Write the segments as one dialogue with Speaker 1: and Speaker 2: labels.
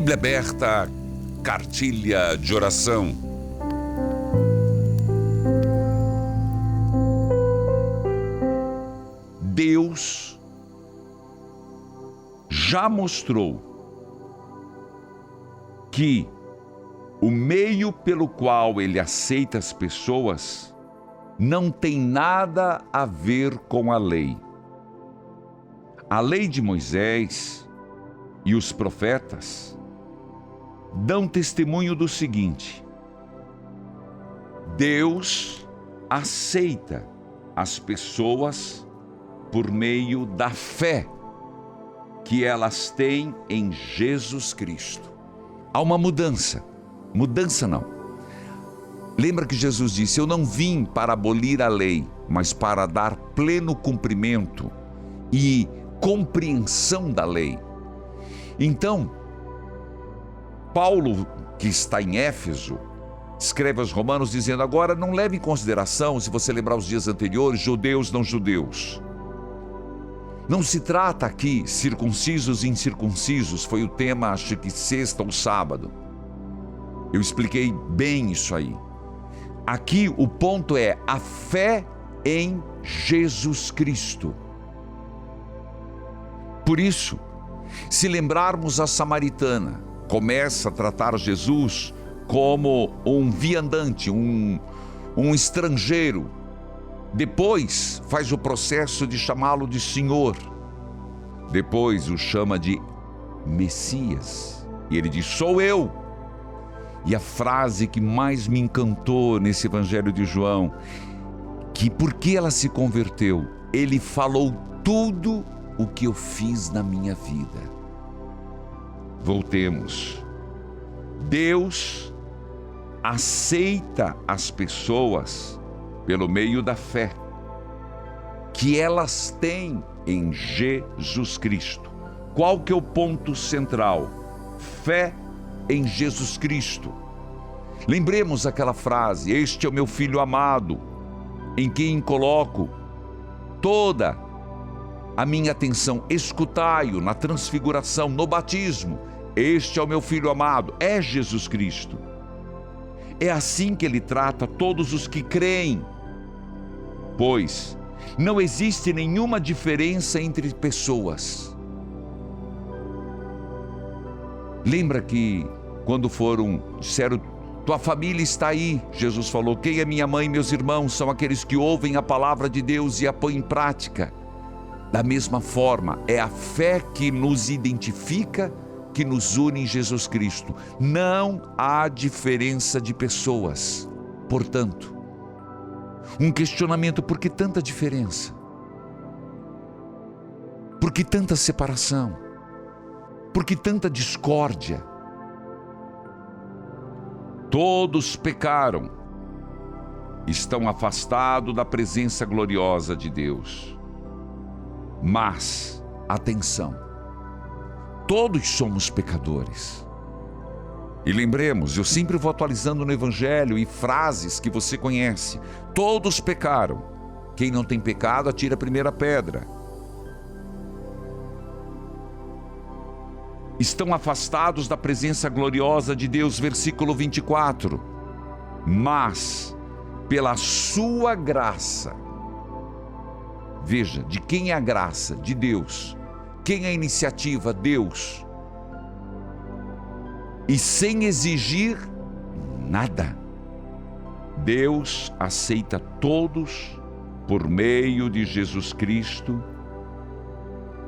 Speaker 1: Bíblia aberta, cartilha de oração. Deus já mostrou que o meio pelo qual Ele aceita as pessoas não tem nada a ver com a lei. A lei de Moisés e os profetas dão testemunho do seguinte: Deus aceita as pessoas por meio da fé que elas têm em Jesus Cristo. Há uma mudança. Mudança não. Lembra que Jesus disse: eu não vim para abolir a lei, mas para dar pleno cumprimento e compreensão da lei. Então, Paulo, que está em Éfeso, escreve aos Romanos dizendo: agora não leve em consideração, se você lembrar os dias anteriores, judeus, não judeus. Não se trata aqui circuncisos e incircuncisos, foi o tema, acho que sexta ou sábado. Eu expliquei bem isso aí. Aqui o ponto é a fé em Jesus Cristo. Por isso, se lembrarmos a samaritana, começa a tratar Jesus como um viandante, um estrangeiro. Depois faz o processo de chamá-lo de Senhor. Depois o chama de Messias. E ele diz: sou eu. E a frase que mais me encantou nesse Evangelho de João, que porque ela se converteu, ele falou tudo o que eu fiz na minha vida. Voltemos. Deus aceita as pessoas pelo meio da fé que elas têm em Jesus Cristo. Qual que é o ponto central? Fé em Jesus Cristo. Lembremos aquela frase: este é o meu filho amado, em quem coloco toda a minha atenção. Escutai-o na transfiguração, no batismo. Este é o meu filho amado, é Jesus Cristo. É assim que ele trata todos os que creem, pois não existe nenhuma diferença entre pessoas. Lembra que quando disseram: tua família está aí, Jesus falou: quem é minha mãe e meus irmãos? São aqueles que ouvem a palavra de Deus e a põem em prática. Da mesma forma, é a fé que nos identifica, que nos une em Jesus Cristo. Não há diferença de pessoas. Portanto, um questionamento: por que tanta diferença? Por que tanta separação? Por que tanta discórdia? Todos pecaram, estão afastados da presença gloriosa de Deus. Mas, atenção, todos somos pecadores. E lembremos, eu sempre vou atualizando no Evangelho e frases que você conhece. Todos pecaram. Quem não tem pecado, atira a primeira pedra. Estão afastados da presença gloriosa de Deus, versículo 24. Mas, pela sua graça, veja, de quem é a graça? De Deus. Quem é a iniciativa? Deus. E sem exigir nada, Deus aceita todos por meio de Jesus Cristo,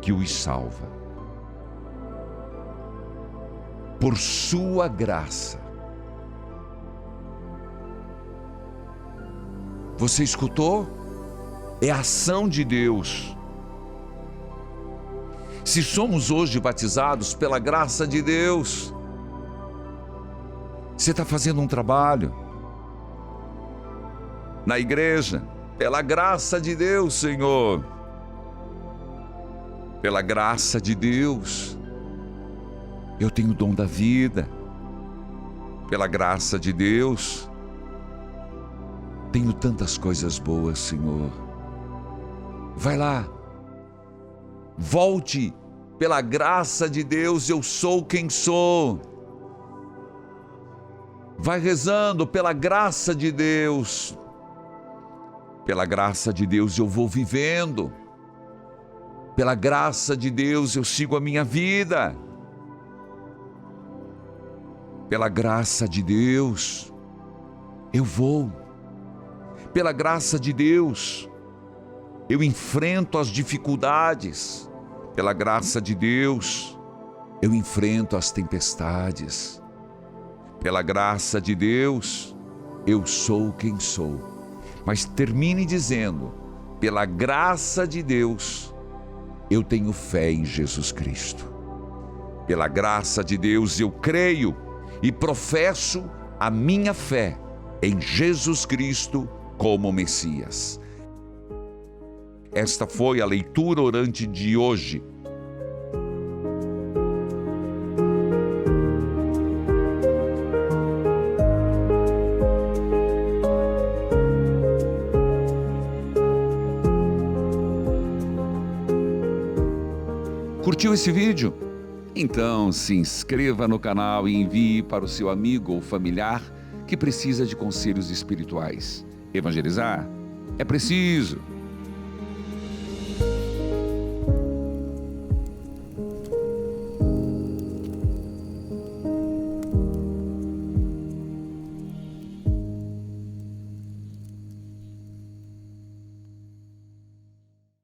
Speaker 1: que os salva. Por sua graça. Você escutou? É a ação de Deus. Se somos hoje batizados pela graça de Deus, você está fazendo um trabalho na igreja, pela graça de Deus, Senhor. Pela graça de Deus, eu tenho o dom da vida. Pela graça de Deus, tenho tantas coisas boas, Senhor. Vai lá, volte Pela graça de Deus eu sou quem sou. Vai rezando, pela graça de Deus. Pela graça de Deus eu vou vivendo. Pela graça de Deus eu sigo a minha vida. Pela graça de Deus eu vou. Pela graça de Deus eu enfrento as dificuldades. Pela graça de Deus eu enfrento as tempestades. Pela graça de Deus eu sou quem sou. Mas termine dizendo: pela graça de Deus eu tenho fé em Jesus Cristo. Pela graça de Deus eu creio e professo a minha fé em Jesus Cristo como Messias. Esta foi a leitura orante de hoje. Curtiu esse vídeo? Então se inscreva no canal e envie para o seu amigo ou familiar que precisa de conselhos espirituais. Evangelizar é preciso.